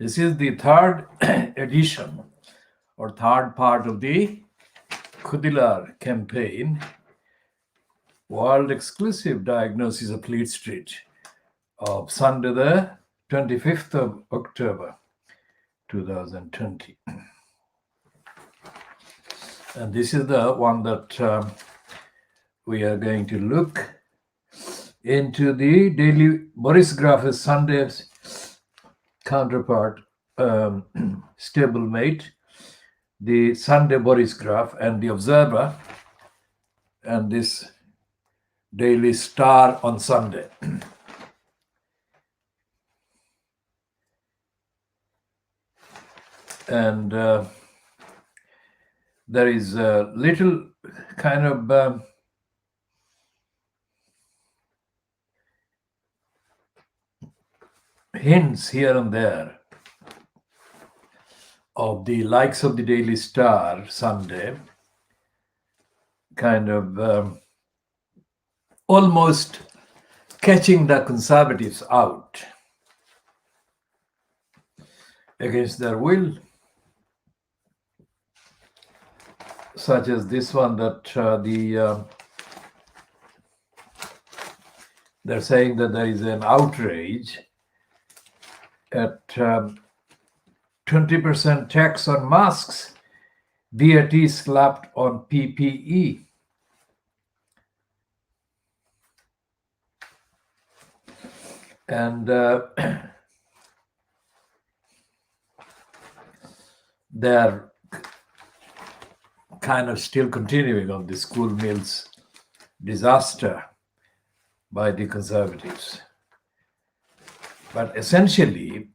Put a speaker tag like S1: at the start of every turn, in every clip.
S1: This is the third edition or third part of the KhoodeelaarTV campaign, world exclusive diagnosis of Fleet Street of Sunday the 25th of October 2020. And this is the one that we are going to look into the daily Boris Graf's Sunday's counterpart, stablemate, the Sunday Boris Graph and the Observer, and this Daily Star on Sunday. And there is a little kind of hints here and there of the likes of the Daily Star Sunday, kind of almost catching the conservatives out against their will, such as this one that they're saying that there is an outrage at 20% tax on masks, VAT slapped on PPE. And they're kind of still continuing on the school meals disaster by the conservatives. But essentially,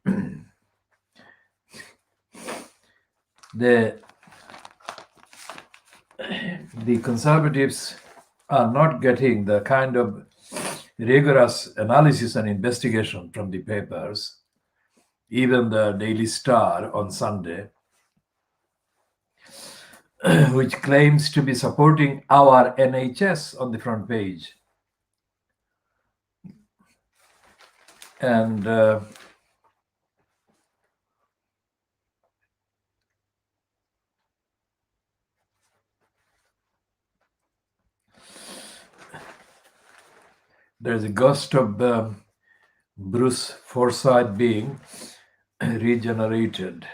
S1: the conservatives are not getting the kind of rigorous analysis and investigation from the papers, even the Daily Star on Sunday, which claims to be supporting our NHS on the front page. And there's a ghost of Bruce Forsyth being regenerated.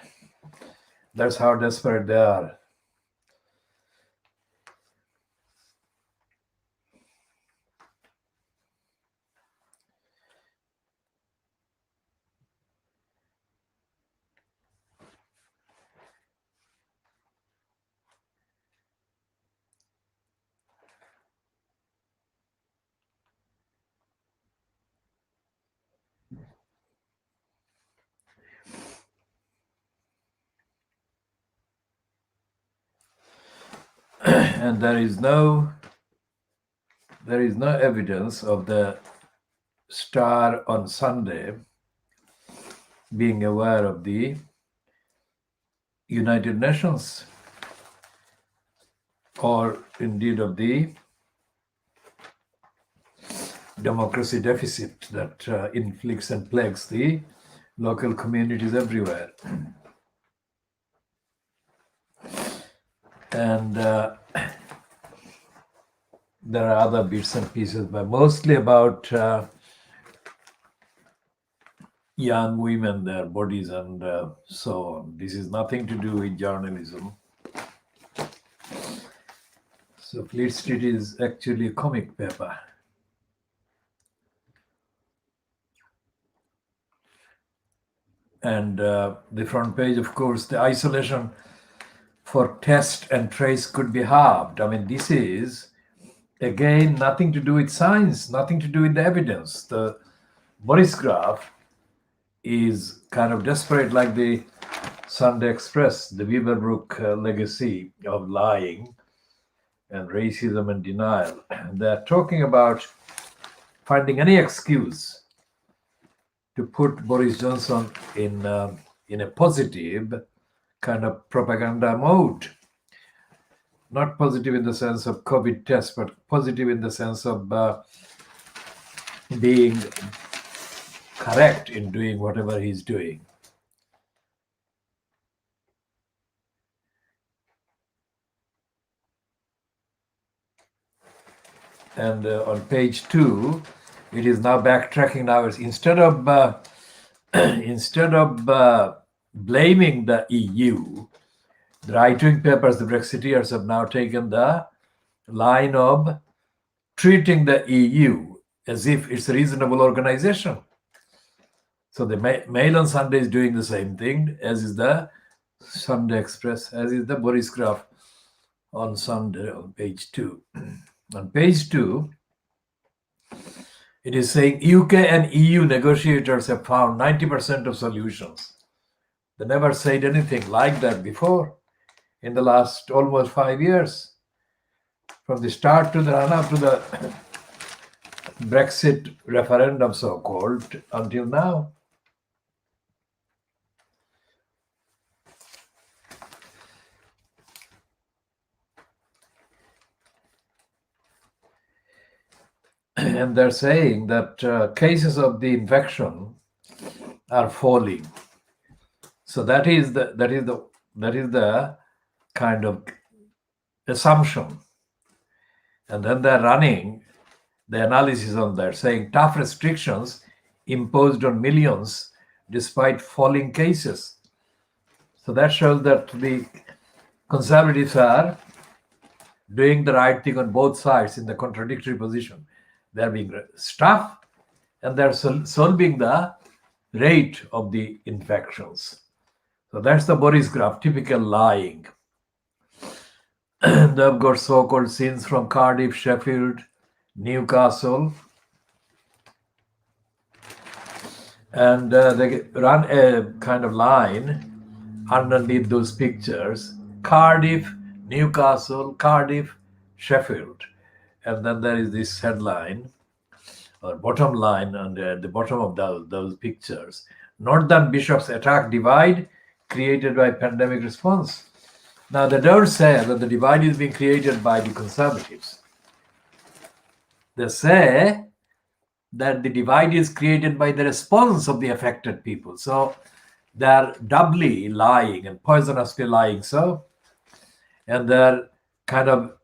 S1: That's how desperate they are. And there is no evidence of the Star on Sunday being aware of the United Nations or indeed of the democracy deficit that inflicts and plagues the local communities everywhere. And there are other bits and pieces, but mostly about young women, their bodies, and so on. This is nothing to do with journalism. So Fleet Street is actually a comic paper. And the front page, of course, the isolation for test and trace could be halved. I mean, this is, again, nothing to do with science, nothing to do with the evidence. The Boris Graph is kind of desperate, like the Sunday Express, the Beaverbrook legacy of lying and racism and denial. They're talking about finding any excuse to put Boris Johnson in a positive kind of propaganda mode. Not positive in the sense of COVID test, but positive in the sense of being correct in doing whatever he's doing. And on page 2, it is now backtracking. Now it's instead of blaming the EU, the right-wing papers, the Brexiteers, have now taken the line of treating the EU as if it's a reasonable organization. So the Mail on Sunday is doing the same thing, as is the Sunday Express, as is the Boris Graph on Sunday on page 2. On page 2, it is saying UK and EU negotiators have found 90% of solutions. They never said anything like that before in the last almost 5 years. From the start to the run-up to the Brexit referendum, so-called, until now. And they're saying that cases of the infection are falling. So that is the kind of assumption. And then they're running the analysis on that, saying tough restrictions imposed on millions despite falling cases. So that shows that the Conservatives are doing the right thing on both sides in the contradictory position. They're being tough and they're solving the rate of the infections. So that's the Boris Graph, typical lying. They've got so-called scenes from Cardiff, Sheffield, Newcastle. And they run a kind of line underneath those pictures. Cardiff, Newcastle, Cardiff, Sheffield. And then there is this headline or bottom line under the bottom of those pictures. Northern bishops attack divide created by pandemic response. Now, they don't say that the divide is being created by the Conservatives. They say that the divide is created by the response of the affected people. So they're doubly lying and poisonously lying. So, and they're kind of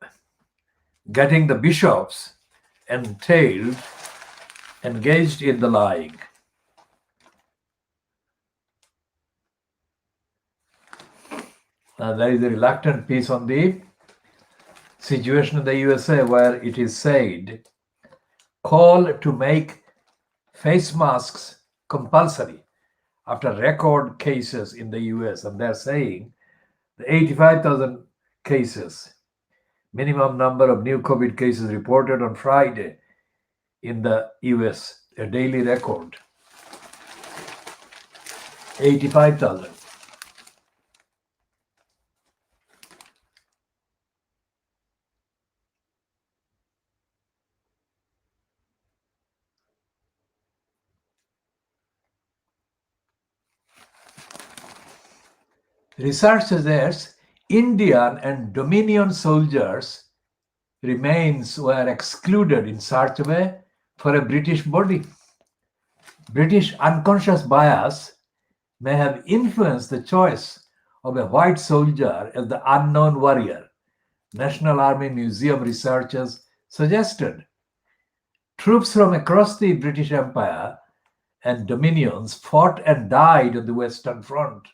S1: getting the bishops engaged in the lying. There is a reluctant piece on the situation in the USA where it is said, call to make face masks compulsory after record cases in the US. And they're saying the 85,000 cases, minimum number of new COVID cases reported on Friday in the US, a daily record, 85,000. Research suggests Indian and Dominion soldiers' remains were excluded in search for a British body. British unconscious bias may have influenced the choice of a white soldier as the unknown warrior, National Army Museum researchers suggested. Troops from across the British Empire and Dominions fought and died on the Western Front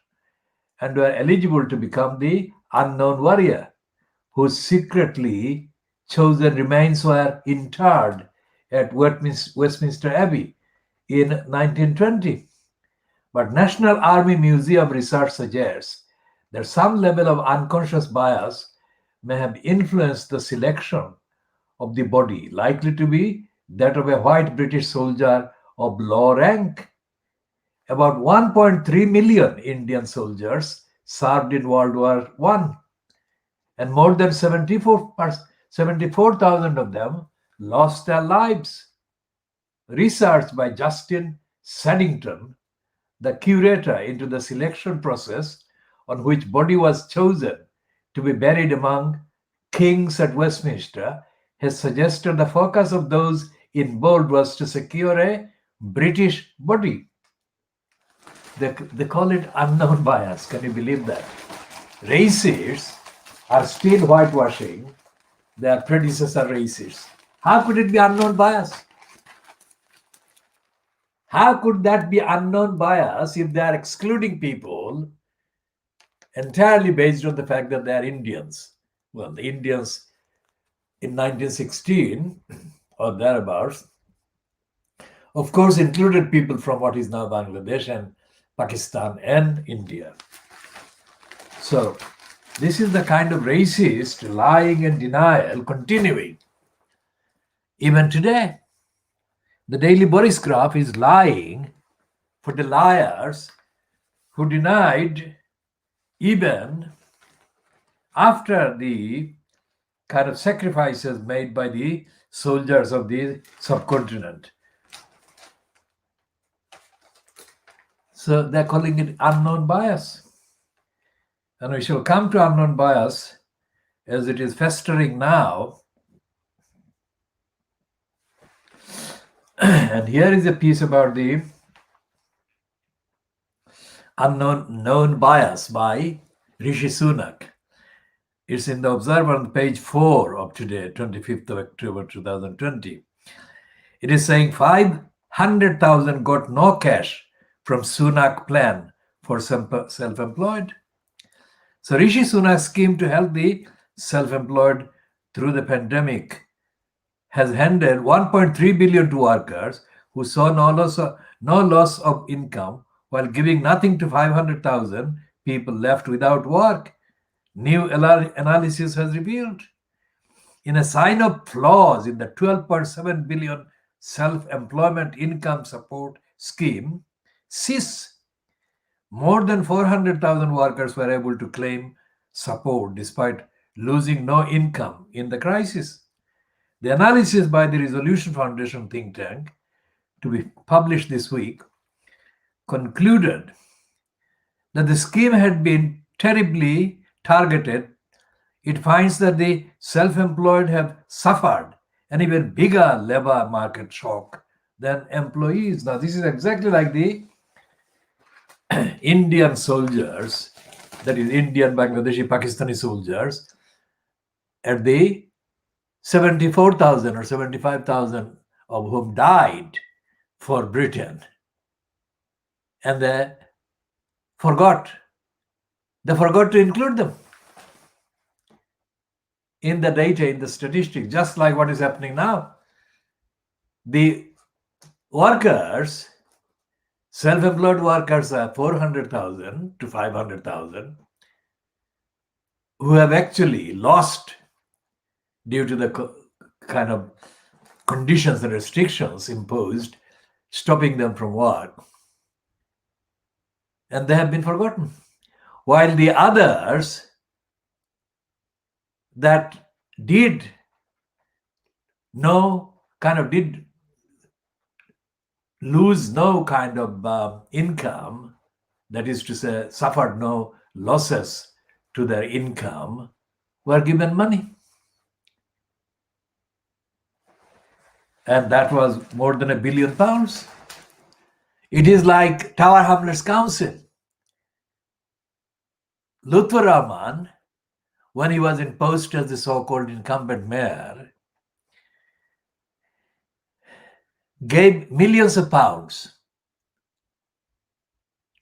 S1: and were eligible to become the unknown warrior, whose secretly chosen remains were interred at Westminster Abbey in 1920. But National Army Museum research suggests that some level of unconscious bias may have influenced the selection of the body, likely to be that of a white British soldier of low rank. About 1.3 million Indian soldiers served in World War I, and more than 74,000 of them lost their lives. Research by Justin Saddington, the curator into the selection process on which body was chosen to be buried among kings at Westminster, has suggested the focus of those in bold was to secure a British body. They call it unknown bias. Can you believe that? Racists are still whitewashing their predecessor racists. How could it be unknown bias? How could that be unknown bias if they are excluding people entirely based on the fact that they are Indians? Well, the Indians in 1916 or thereabouts, of course, included people from what is now Bangladesh and Pakistan and India. So this is the kind of racist lying and denial continuing. Even today, the Daily Boris graph is lying for the liars who denied even after the kind of sacrifices made by the soldiers of the subcontinent. So they're calling it unknown bias. And we shall come to unknown bias as it is festering now. And here is a piece about the unknown bias by Rishi Sunak. It's in the Observer on page 4 of today, 25th of October 2020. It is saying 500,000 got no cash from Sunak plan for self-employed. So Rishi Sunak's scheme to help the self-employed through the pandemic has handed 1.3 billion to workers who saw no loss of income while giving nothing to 500,000 people left without work. New analysis has revealed. In a sign of flaws in the 12.7 billion self-employment income support scheme, SIS, more than 400,000 workers were able to claim support despite losing no income in the crisis. The analysis by the Resolution Foundation think tank, to be published this week, concluded that the scheme had been terribly targeted. It finds that the self-employed have suffered an even bigger labor market shock than employees. Now, this is exactly like the Indian soldiers, that is Indian, Bangladeshi, Pakistani soldiers, at the 74,000 or 75,000 of whom died for Britain. And they forgot to include them in the data, in the statistics, just like what is happening now. The workers, self-employed workers are 400,000 to 500,000 who have actually lost due to the kind of conditions and restrictions imposed, stopping them from work. And they have been forgotten. While the others that did lose no kind of income, that is to say, suffered no losses to their income, were given money. And that was more than £1 billion. It is like Tower Hamlets Council. Lutfur Rahman, when he was in post as the so-called incumbent mayor, gave millions of pounds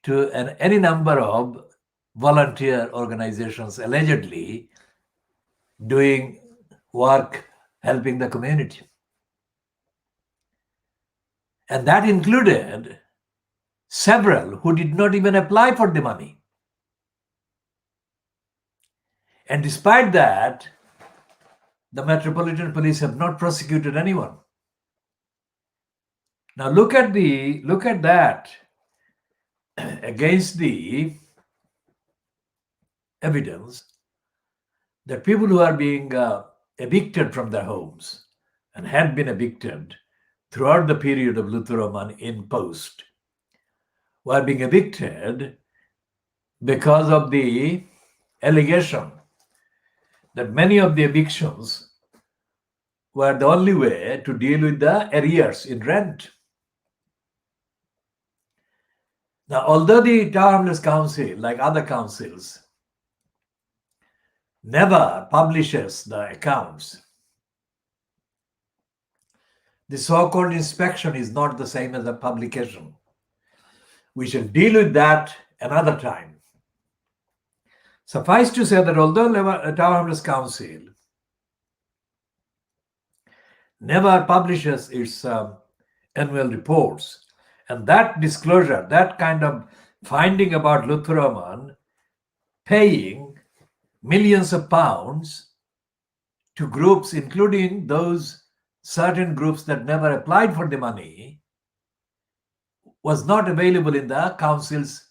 S1: to any number of volunteer organizations allegedly doing work helping the community. And that included several who did not even apply for the money. And despite that, the Metropolitan Police have not prosecuted anyone. Now look at that against the evidence that people who are being evicted from their homes and had been evicted throughout the period of Lutfur Rahman in post were being evicted because of the allegation that many of the evictions were the only way to deal with the arrears in rent. Now, although the Tower Hamlets Council, like other councils, never publishes the accounts, The so-called inspection is not the same as a publication. We shall deal with that another time. Suffice to say that although Tower Hamlets Council never publishes its annual reports, and that disclosure, that kind of finding about Luther Rahman paying millions of pounds to groups, including those certain groups that never applied for the money, was not available in the council's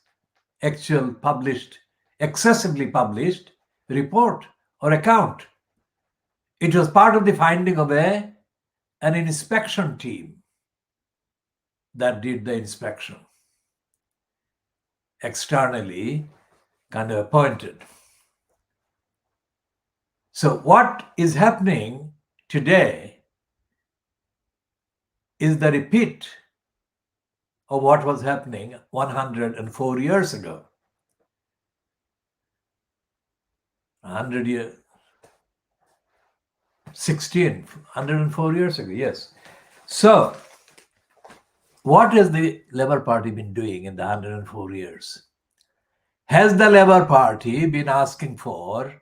S1: actual published, excessively published report or account. It was part of the finding of an inspection team that did the inspection, externally kind of appointed. So what is happening today is the repeat of what was happening 104 years ago. 100 years, 104 years ago, yes. So what has the Labour Party been doing in the 104 years? Has the Labour Party been asking for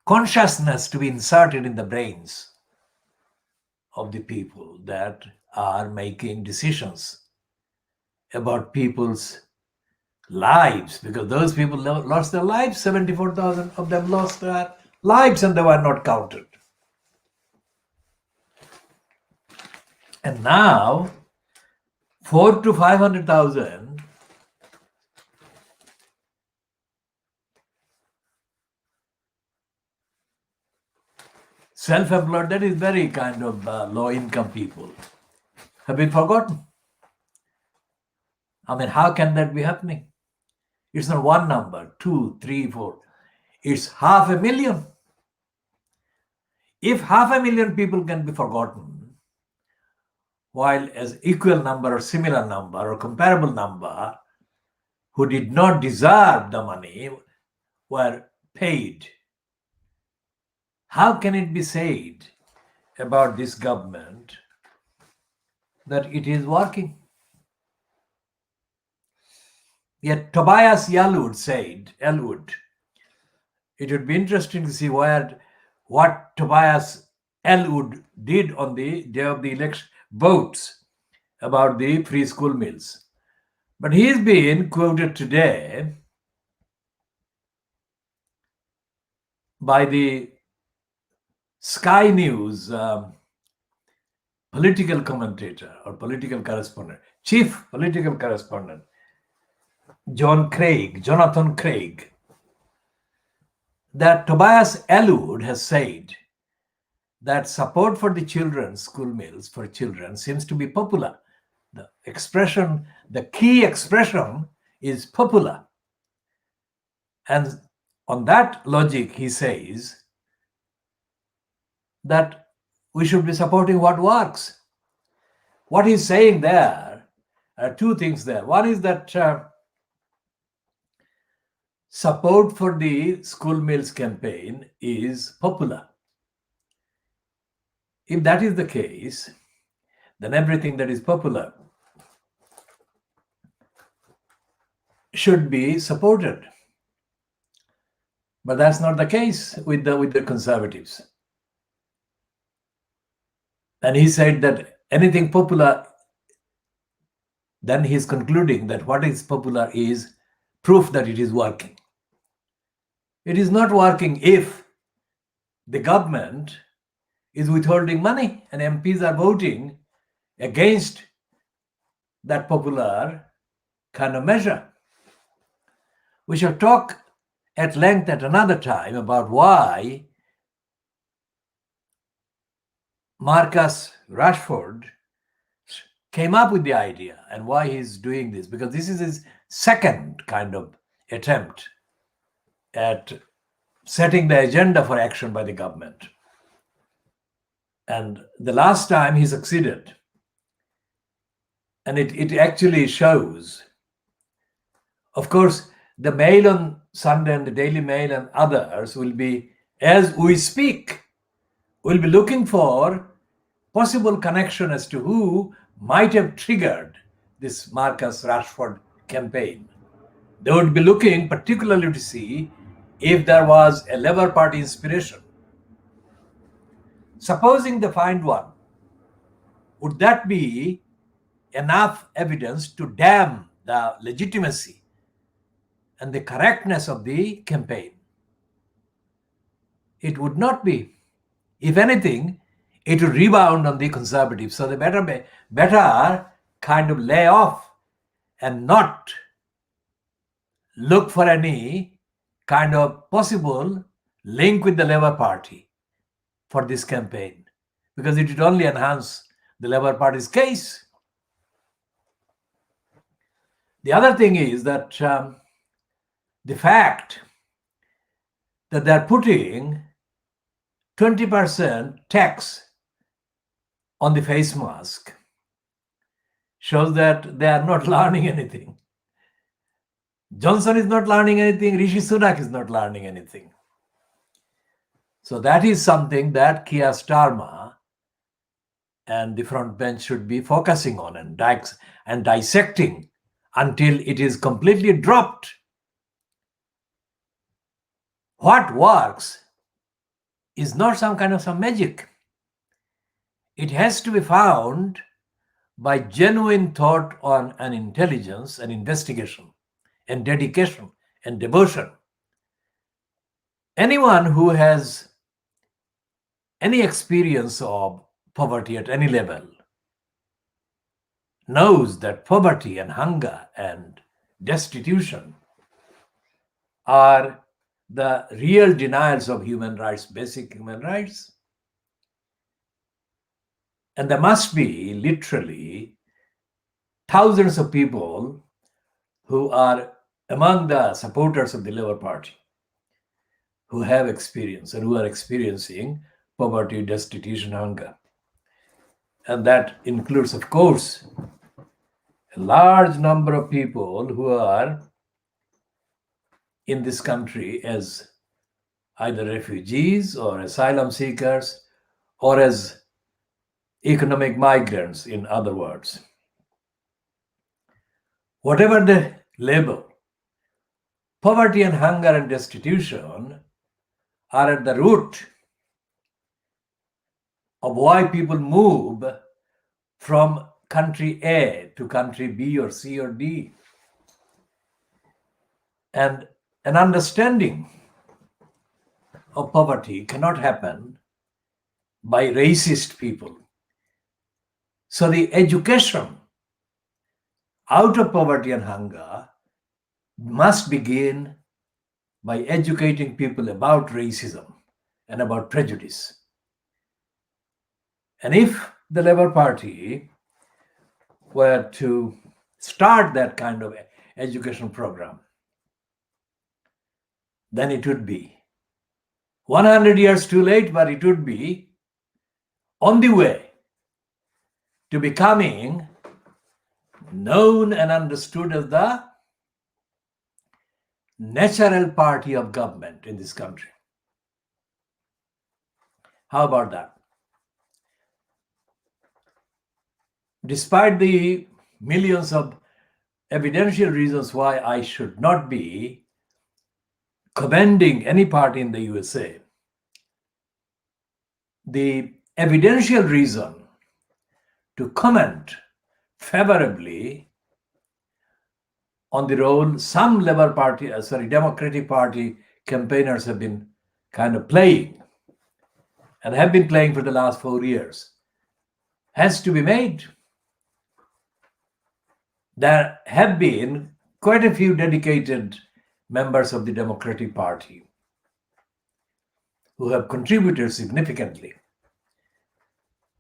S1: consciousness to be inserted in the brains of the people that are making decisions about people's lives? Because those people lost their lives, 74,000 of them lost their lives and they were not counted. And now 400,000 to 500,000 self-employed, that is very kind of low-income people, have been forgotten. I mean, how can that be happening? It's not one number, 2, 3, 4. It's 500,000. If 500,000 people can be forgotten, while as equal number or similar number or comparable number who did not deserve the money were paid, how can it be said about this government that it is working? Yet Tobias Elwood said, it would be interesting to see what Tobias Elwood did on the day of the election votes about the free school meals. But he's been quoted today by the Sky News political commentator or political correspondent, chief political correspondent, Jonathan Craig, that Tobias Elwood has said that support for the children's school meals for children seems to be popular. The key expression is popular. And on that logic, he says that we should be supporting what works. What he's saying there are two things there. One is that support for the school meals campaign is popular. If that is the case, then everything that is popular should be supported. But that's not the case with the conservatives. And he said that anything popular, then he's concluding that what is popular is proof that it is working. It is not working if the government is withholding money and MPs are voting against that popular kind of measure. We shall talk at length at another time about why Marcus Rashford came up with the idea and why he's doing this, because this is his second kind of attempt at setting the agenda for action by the government. And the last time he succeeded. And it actually shows. Of course, the Mail on Sunday and the Daily Mail and others will be, as we speak, We'll be looking for possible connection as to who might have triggered this Marcus Rashford campaign. They would be looking particularly to see if there was a Labour Party inspiration. Supposing they find one, would that be enough evidence to damn the legitimacy and the correctness of the campaign? It would not be. If anything, it would rebound on the conservatives. So they better kind of lay off and not look for any kind of possible link with the Labour Party for this campaign, because it would only enhance the Labour Party's case. The other thing is that the fact that they're putting 20% tax on the face mask shows that they are not learning anything. Johnson is not learning anything. Rishi Sunak is not learning anything. So that is something that Keir Starmer and the front bench should be focusing on and dissecting until it is completely dropped. What works is not some kind of some magic. It has to be found by genuine thought on an intelligence and investigation and dedication and devotion. Anyone who has any experience of poverty at any level knows that poverty and hunger and destitution are the real denials of human rights, basic human rights. And there must be literally thousands of people who are among the supporters of the Labour Party who have experience and who are experiencing poverty, destitution, hunger. And that includes, of course, a large number of people who are in this country as either refugees or asylum seekers or as economic migrants, in other words. Whatever the label, poverty and hunger and destitution are at the root of why people move from country A to country B or C or D. And an understanding of poverty cannot happen by racist people. So the education out of poverty and hunger must begin by educating people about racism and about prejudice. And if the Labour Party were to start that kind of education program, then it would be 100 years too late, but it would be on the way to becoming known and understood as the natural party of government in this country. How about that? Despite the millions of evidential reasons why I should not be commending any party in the USA, the evidential reason to comment favorably on the role some Democratic Party campaigners have been kind of playing and have been playing for the last 4 years has to be made. There have been quite a few dedicated members of the Democratic Party who have contributed significantly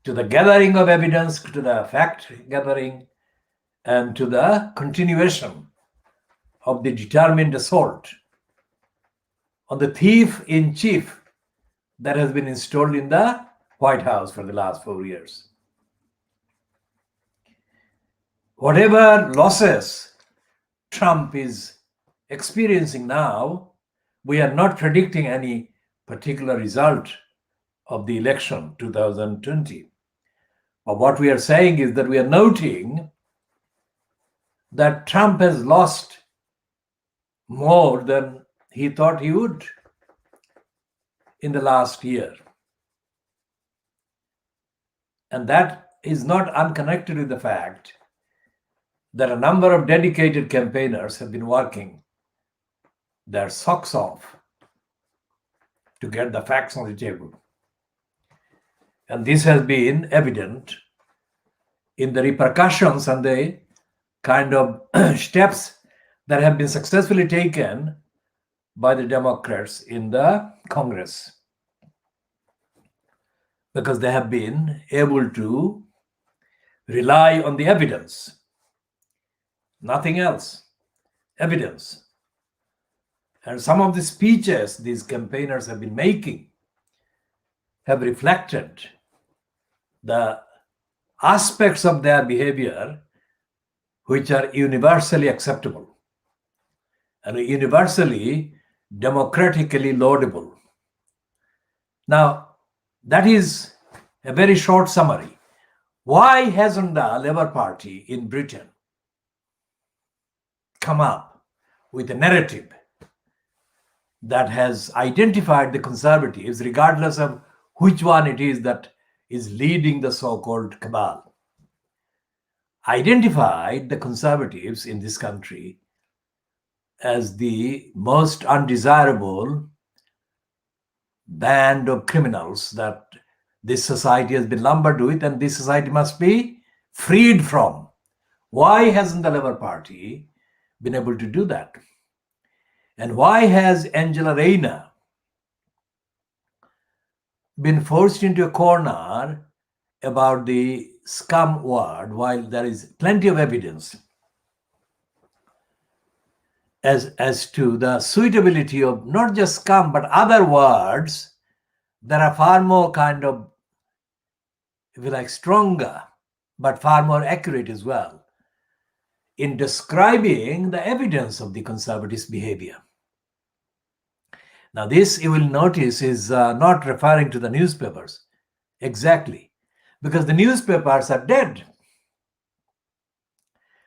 S1: to the gathering of evidence, to the fact gathering, and to the continuation of the determined assault on the thief in chief that has been installed in the White House for the last 4 years. Whatever losses Trump is experiencing now, we are not predicting any particular result of the election 2020. But what we are saying is that we are noting that Trump has lost more than he thought he would in the last year. And that is not unconnected with the fact that a number of dedicated campaigners have been working their socks off to get the facts on the table. And this has been evident in the repercussions and the kind of steps that have been successfully taken by the Democrats in the Congress, because they have been able to rely on the evidence, nothing else, evidence. And some of the speeches these campaigners have been making have reflected the aspects of their behavior which are universally acceptable and universally democratically laudable. Now, that is a very short summary. Why hasn't the Labour Party in Britain come up with a narrative that has identified the Conservatives, regardless of which one it is that is leading the so-called cabal? Identified the Conservatives in this country as the most undesirable band of criminals that this society has been lumbered with, and this society must be freed from. Why hasn't the Labour Party been able to do that? And why has Angela Rayner been forced into a corner about the scum word, while there is plenty of evidence as to the suitability of not just scum but other words that are far more kind of, if you like, stronger but far more accurate as well in describing the evidence of the Conservatives' behavior. Now, this, you will notice, is not referring to the newspapers exactly, because the newspapers are dead.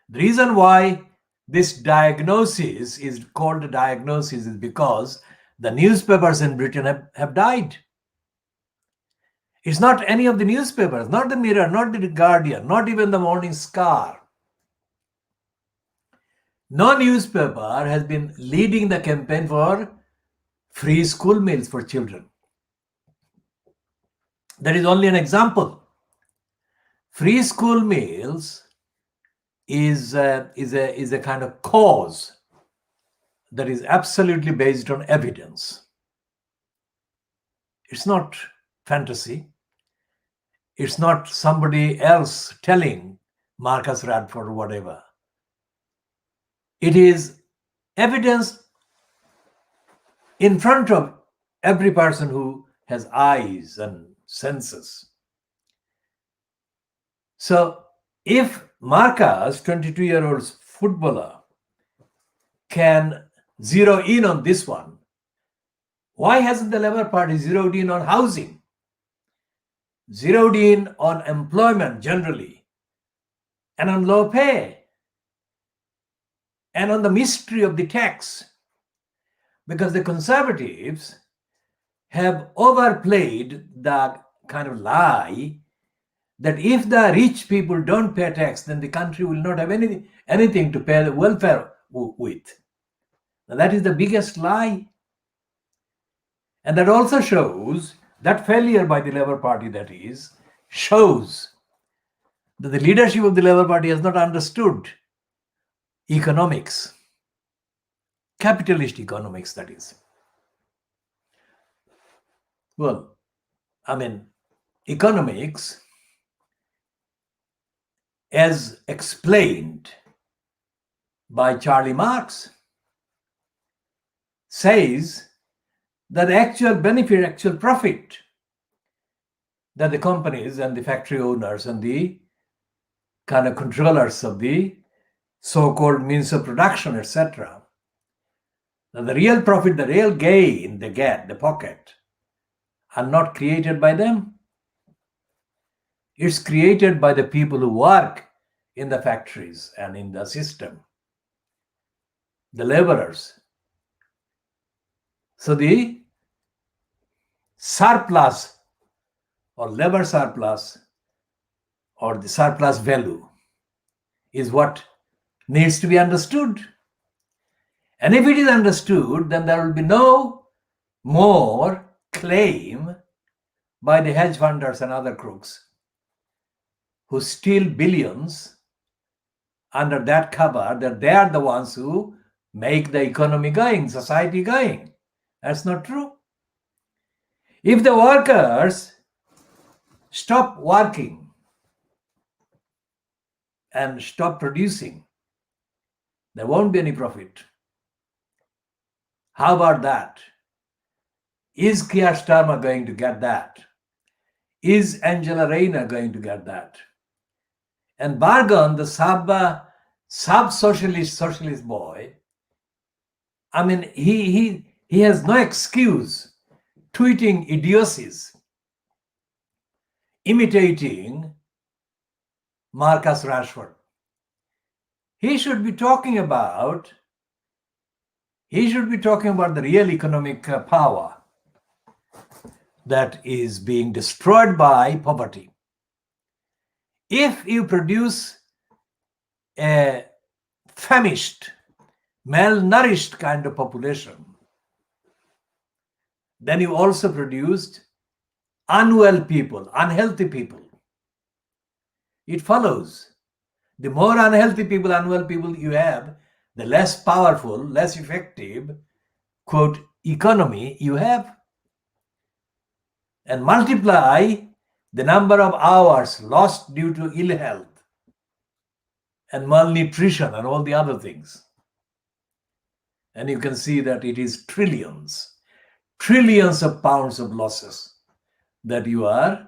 S1: The reason why this diagnosis is called a diagnosis is because the newspapers in Britain have died. It's not any of the newspapers, not the Mirror, not the Guardian, not even the Morning Star. No newspaper has been leading the campaign for free school meals for children. That is only an example. Free school meals is a kind of cause that is absolutely based on evidence. It's not fantasy. It's not somebody else telling Marcus Radford or whatever. It is evidence in front of every person who has eyes and senses. So if Marcus, 22-year-old footballer, can zero in on this one, why hasn't the Labour Party zeroed in on housing, zeroed in on employment generally, and on low pay, and on the mystery of the tax? Because the Conservatives have overplayed the kind of lie that if the rich people don't pay tax, then the country will not have anything to pay the welfare with. Now, that is the biggest lie. And that also shows, that failure by the Labour Party, that is, shows that the leadership of the Labour Party has not understood economics, capitalist economics, that is. Well, I mean, economics, as explained by Charlie Marx, says that the actual benefit, actual profit that the companies and the factory owners and the kind of controllers of the so-called means of production, etc., now the real profit, the real gain they get, the pocket, are not created by them. It's created by the people who work in the factories and in the system, the laborers. So the surplus or labor surplus or the surplus value is what needs to be understood. And if it is understood, then there will be no more claim by the hedge funders and other crooks who steal billions under that cover that they are the ones who make the economy going, society going. That's not true. If the workers stop working and stop producing, there won't be any profit. How about that? Is Keir Starmer going to get that? Is Angela Rayner going to get that? And Bargon, the sub-socialist boy, I mean, he has no excuse tweeting idiocies, imitating Marcus Rashford. He should be talking about the real economic power that is being destroyed by poverty. If you produce a famished, malnourished kind of population, then you also produced unwell people, unhealthy people. It follows. The more unhealthy people, unwell people you have, the less powerful, less effective, quote, economy you have. And multiply the number of hours lost due to ill health and malnutrition and all the other things. And you can see that it is trillions of pounds of losses that you are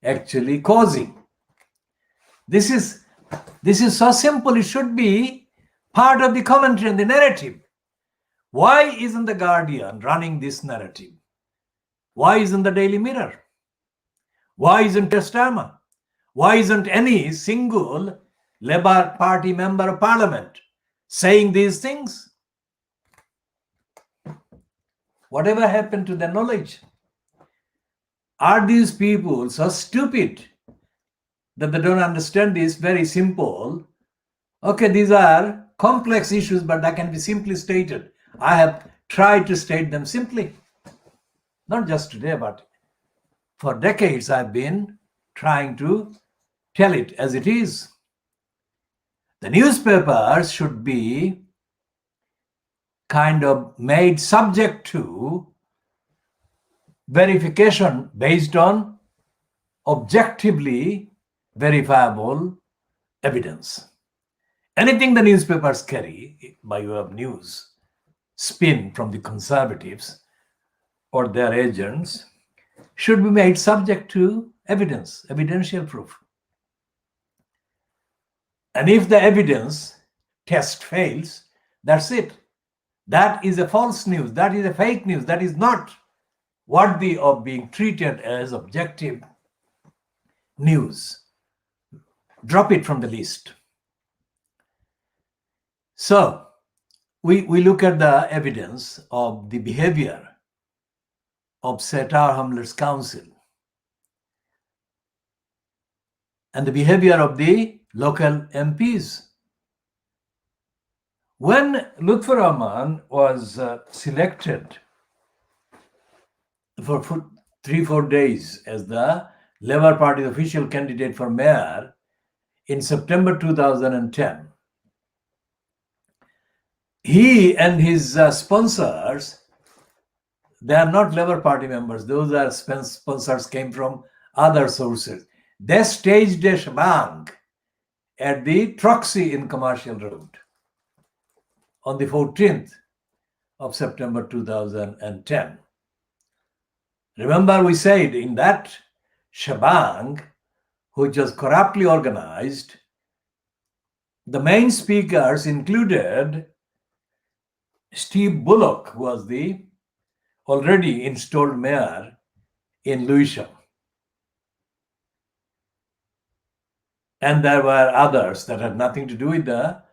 S1: actually causing. This is so simple. It should be part of the commentary and the narrative. Why isn't the Guardian running this narrative? Why isn't the Daily Mirror? Why isn't Starmer? Why isn't any single Labour Party member of Parliament saying these things? Whatever happened to their knowledge? Are these people so stupid that they don't understand this very simple? Okay, these are complex issues, but that can be simply stated. I have tried to state them simply. Not just today, but for decades I've been trying to tell it as it is. The newspapers should be kind of made subject to verification based on objectively verifiable evidence. Anything the newspapers carry by way of news, spin from the conservatives or their agents, should be made subject to evidence, evidential proof. And if the evidence test fails, that's it. That is a false news. That is a fake news. That is not worthy of being treated as objective news. Drop it from the list. So we look at the evidence of the behavior of Tower Hamlets Council and the behavior of the local MPs. When Lutfur Rahman was selected for 3-4 days as the Labour Party's official candidate for mayor in September 2010, he and his sponsors, they are not Labour Party members. Those are sponsors came from other sources. They staged a shebang at the Troxy in Commercial Road on the 14th of September 2010. Remember, we said in that shebang, which was corruptly organized, the main speakers included Steve Bullock, who was the already installed mayor in Lewisham. And there were others that had nothing to do with the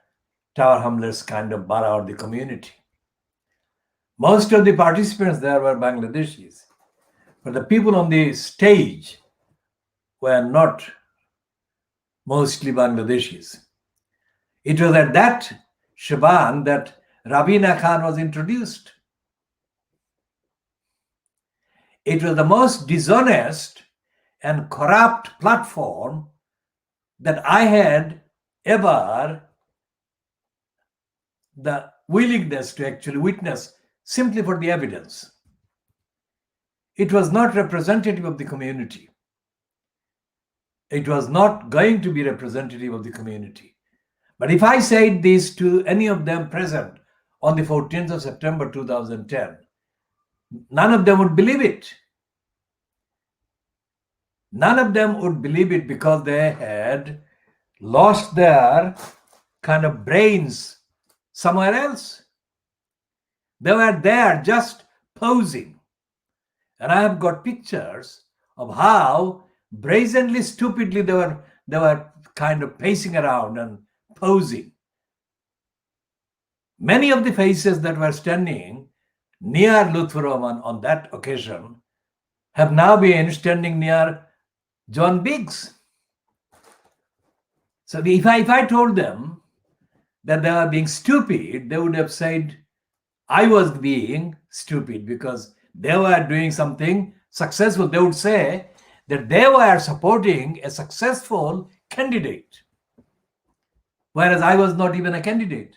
S1: Tower Hamlets kind of borough or the community. Most of the participants there were Bangladeshis, but the people on the stage were not mostly Bangladeshis. It was at that Shaban that Rabina Khan was introduced. It was the most dishonest and corrupt platform that I had ever the willingness to actually witness simply for the evidence. It was not representative of the community. It was not going to be representative of the community. But if I said this to any of them present on the 14th of September 2010, none of them would believe it. None of them would believe it because they had lost their kind of brains somewhere else. They were there just posing. And I have got pictures of how brazenly, stupidly they were kind of pacing around and posing. Many of the faces that were standing near Lutfur Rahman on that occasion have now been standing near John Biggs. So if I told them that they were being stupid, they would have said I was being stupid because they were doing something successful. They would say that they were supporting a successful candidate, whereas I was not even a candidate.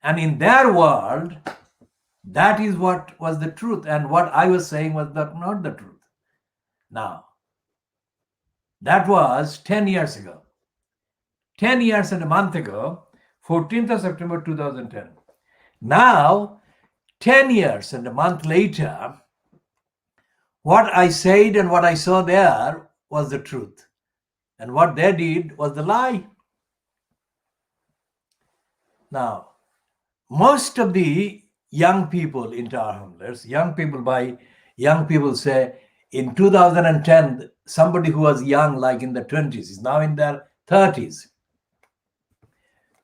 S1: And in their world, that is what was the truth. And what I was saying was not the truth. Now, that was 10 years ago. 10 years and a month ago, 14th of September 2010. Now, 10 years and a month later, what I said and what I saw there was the truth. And what they did was the lie. Now, most of the young people in Tower Hamlets, young people say in 2010, somebody who was young, like in the 20s, is now in their 30s.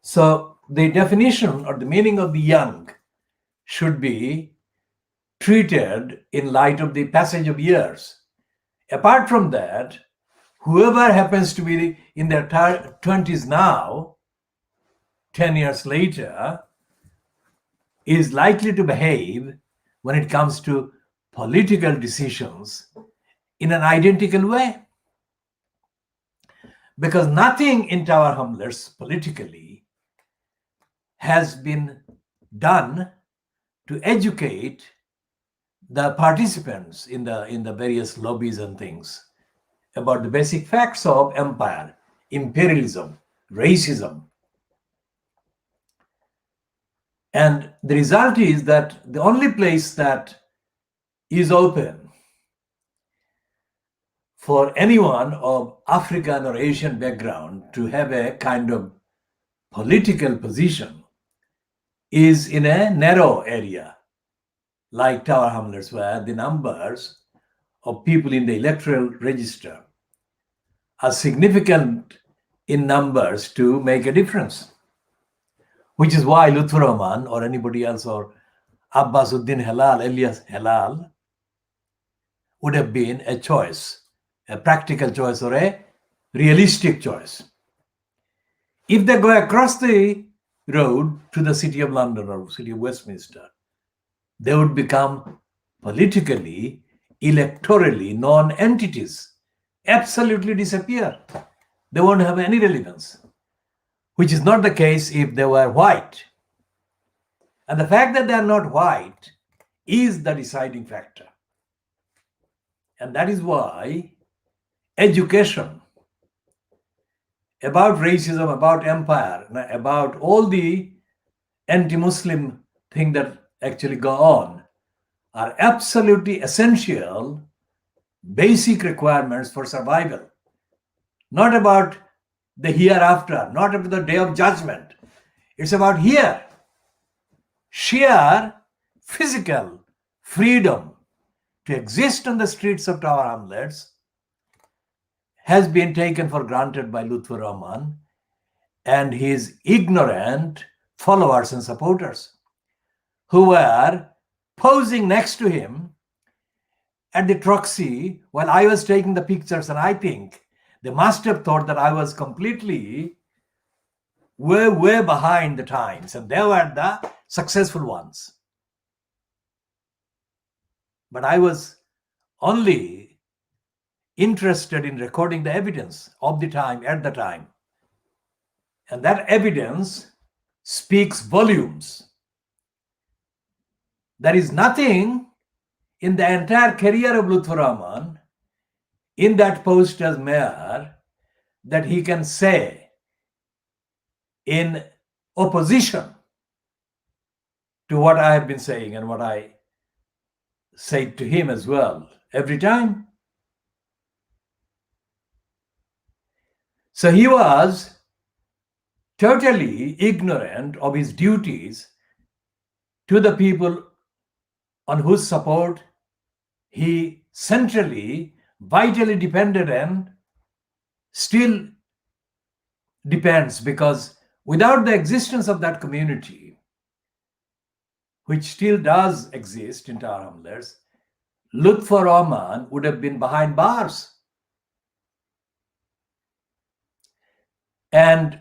S1: So the definition or the meaning of the young should be treated in light of the passage of years. Apart from that, whoever happens to be in their 20s now, 10 years later, is likely to behave when it comes to political decisions in an identical way. Because nothing in Tower Hamlets politically has been done to educate the participants in the various lobbies and things about the basic facts of empire, imperialism, racism. And the result is that the only place that is open for anyone of African or Asian background to have a kind of political position is in a narrow area like Tower Hamlets, where the numbers of people in the electoral register are significant in numbers to make a difference. Which is why Lutfur Rahman or anybody else or Abbas Uddin Halal, alias Halal, would have been a choice, a practical choice or a realistic choice. If they go across the road to the City of London or City of Westminster, they would become politically, electorally non-entities, absolutely disappear. They won't have any relevance, which is not the case if they were white. And the fact that they are not white is the deciding factor. And that is why education about racism, about empire, about all the anti-Muslim things that actually go on are absolutely essential, basic requirements for survival. Not about the hereafter, not about the day of judgment. It's about here. Sheer physical freedom to exist on the streets of Tower Hamlets has been taken for granted by Lutfur Rahman and his ignorant followers and supporters who were posing next to him at the Troxy while I was taking the pictures. And I think they must have thought that I was completely way behind the times, and they were the successful ones. But I was only interested in recording the evidence of the time at the time. And that evidence speaks volumes. There is nothing in the entire career of Lutfur Rahman in that post as mayor that he can say in opposition to what I have been saying and what I say to him as well every time. So he was totally ignorant of his duties to the people on whose support he centrally, vitally depended and still depends, because without the existence of that community, which still does exist in Tower Hamlets, Lutfur Rahman would have been behind bars. And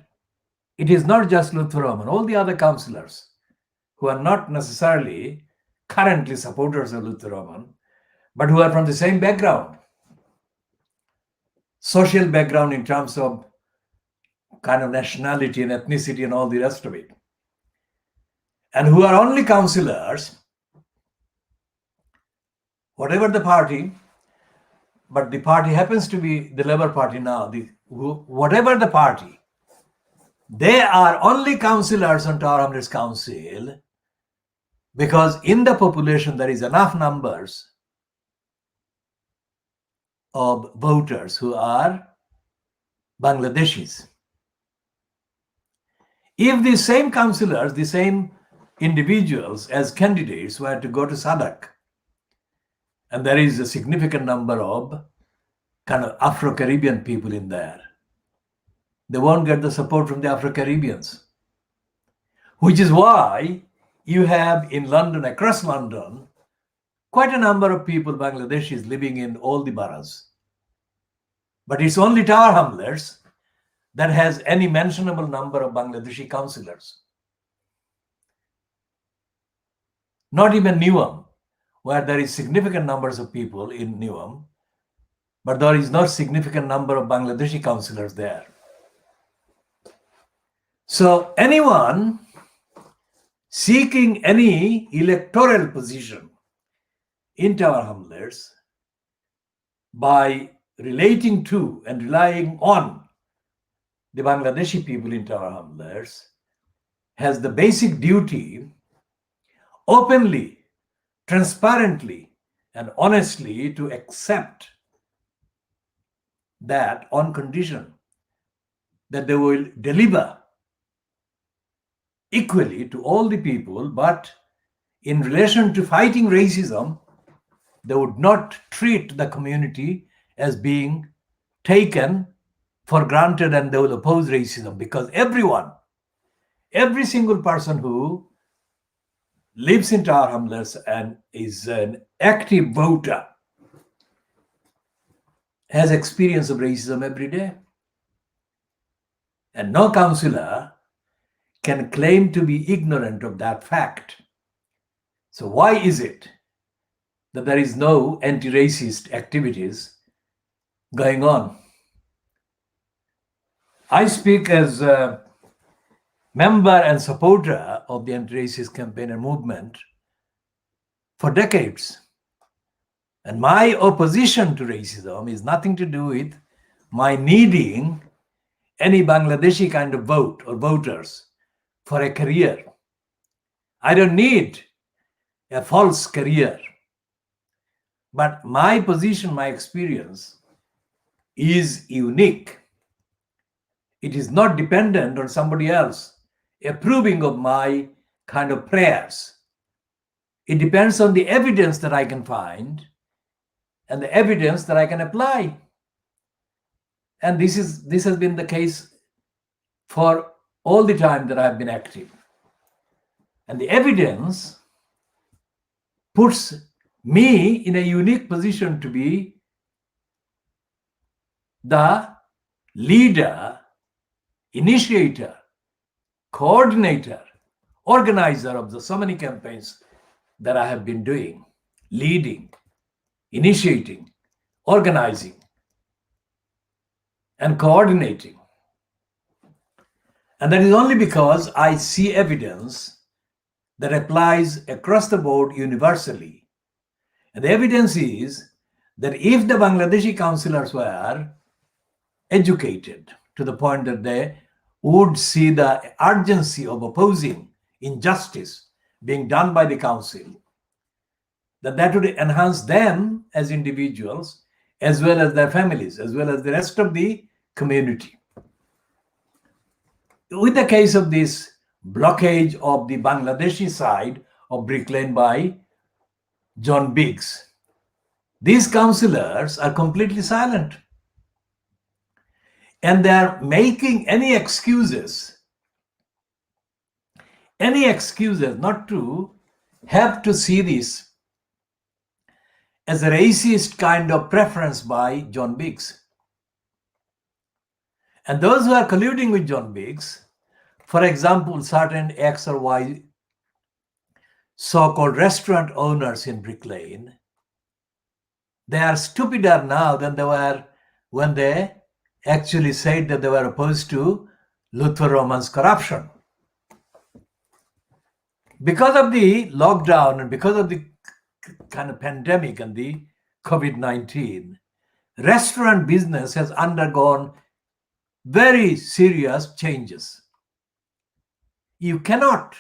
S1: it is not just Lutfur Rahman, all the other councillors who are not necessarily currently supporters of Lutfur Rahman, but who are from the same background, social background in terms of kind of nationality and ethnicity and all the rest of it, and who are only councillors, whatever the party, but the party happens to be the Labour Party now, whatever the party, they are only councillors on Tower Hamlets Council because in the population there is enough numbers of voters who are Bangladeshis. If the same councillors, the same individuals as candidates were to go to Sadak, and there is a significant number of kind of Afro-Caribbean people in there, they won't get the support from the Afro-Caribbeans, which is why you have in London, across London, quite a number of people, Bangladeshis, living in all the boroughs. But it's only Tower Hamlets that has any mentionable number of Bangladeshi councillors. Not even Newham, where there is significant numbers of people in Newham, but there is not significant number of Bangladeshi councillors there. So anyone seeking any electoral position in Tower Hamlets by relating to and relying on the Bangladeshi people in Tower Hamlets has the basic duty openly, transparently, and honestly to accept that on condition that they will deliver equally to all the people, but in relation to fighting racism, they would not treat the community as being taken for granted, and they will oppose racism, because everyone, every single person who lives in Tower Hamlets and is an active voter has experience of racism every day. And no councillor can claim to be ignorant of that fact. So why is it that there is no anti-racist activities going on? I speak as a member and supporter of the anti-racist campaign and movement for decades. And my opposition to racism is nothing to do with my needing any Bangladeshi kind of vote or voters for a career. I don't need a false career. But my position, my experience is unique. It is not dependent on somebody else approving of my kind of prayers. It depends on the evidence that I can find and the evidence that I can apply. And this has been the case for all the time that I've been active. And the evidence puts me in a unique position to be the leader, initiator, coordinator, organizer of the so many campaigns that I have been doing, leading, initiating, organizing, and coordinating. And that is only because I see evidence that applies across the board universally. And the evidence is that if the Bangladeshi councillors were educated to the point that they would see the urgency of opposing injustice being done by the council, that would enhance them as individuals, as well as their families, as well as the rest of the community. With the case of this blockage of the Bangladeshi side of Brick Lane by John Biggs, these councillors are completely silent. And they are making any excuses not to have to see this as a racist kind of preference by John Biggs. And those who are colluding with John Biggs, for example, certain X or Y so-called restaurant owners in Brick Lane, they are stupider now than they were when they actually said that they were opposed to Lutfur Rahman's corruption. Because of the lockdown and because of the kind of pandemic and the COVID-19, restaurant business has undergone very serious changes. You cannot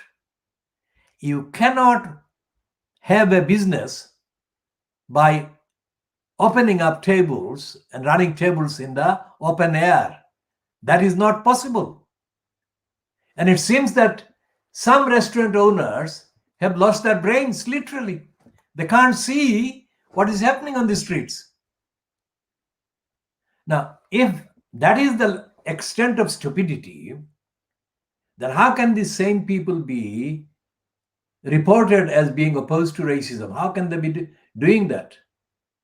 S1: have a business by opening up tables and running tables in the open air. That is not possible. And it seems that some restaurant owners have lost their brains, literally. They can't see what is happening on the streets. Now, if that is the extent of stupidity, then how can these same people be reported as being opposed to racism? How can they be doing that?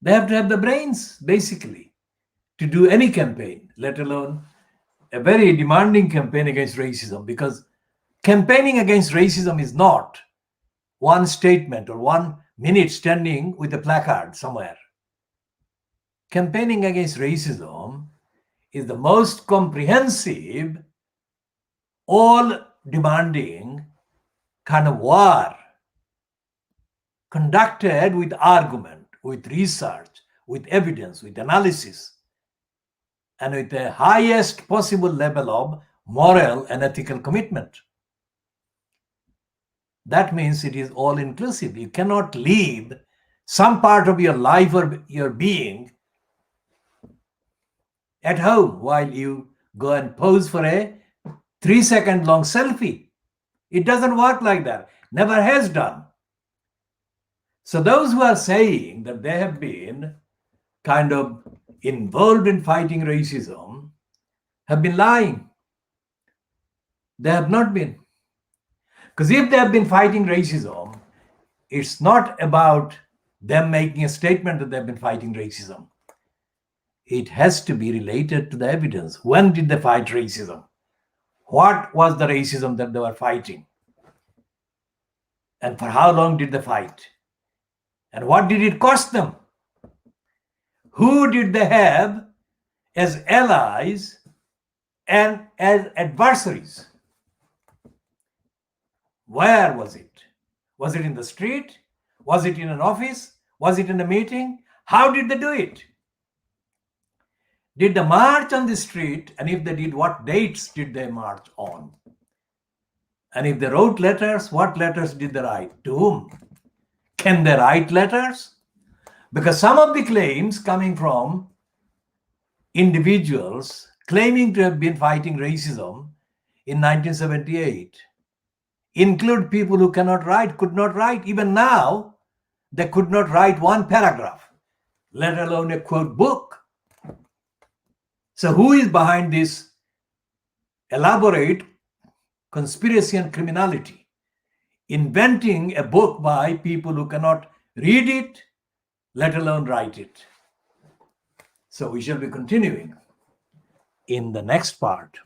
S1: They have to have the brains, basically, to do any campaign, let alone a very demanding campaign against racism, because campaigning against racism is not one statement or 1 minute standing with a placard somewhere. Campaigning against racism is the most comprehensive, all demanding kind of war conducted with argument, with research, with evidence, with analysis, and with the highest possible level of moral and ethical commitment. That means it is all inclusive. You cannot leave some part of your life or your being at home while you go and pose for a 3-second long selfie. It doesn't work like that. Never has done. So those who are saying that they have been kind of involved in fighting racism have been lying. They have not been. Because if they have been fighting racism, it's not about them making a statement that they've been fighting racism. It has to be related to the evidence. When did they fight racism? What was the racism that they were fighting? And for how long did they fight? And what did it cost them? Who did they have as allies and as adversaries? Where was it? Was it in the street? Was it in an office? Was it in a meeting? How did they do it? Did they march on the street? And if they did, what dates did they march on? And if they wrote letters, what letters did they write? To whom? Can they write letters? Because some of the claims coming from individuals claiming to have been fighting racism in 1978 include people who cannot write, could not write. Even now, they could not write one paragraph. let alone a quote book. So who is behind this elaborate conspiracy and criminality? Inventing a book by people who cannot read it, let alone write it. So we shall be continuing in the next part.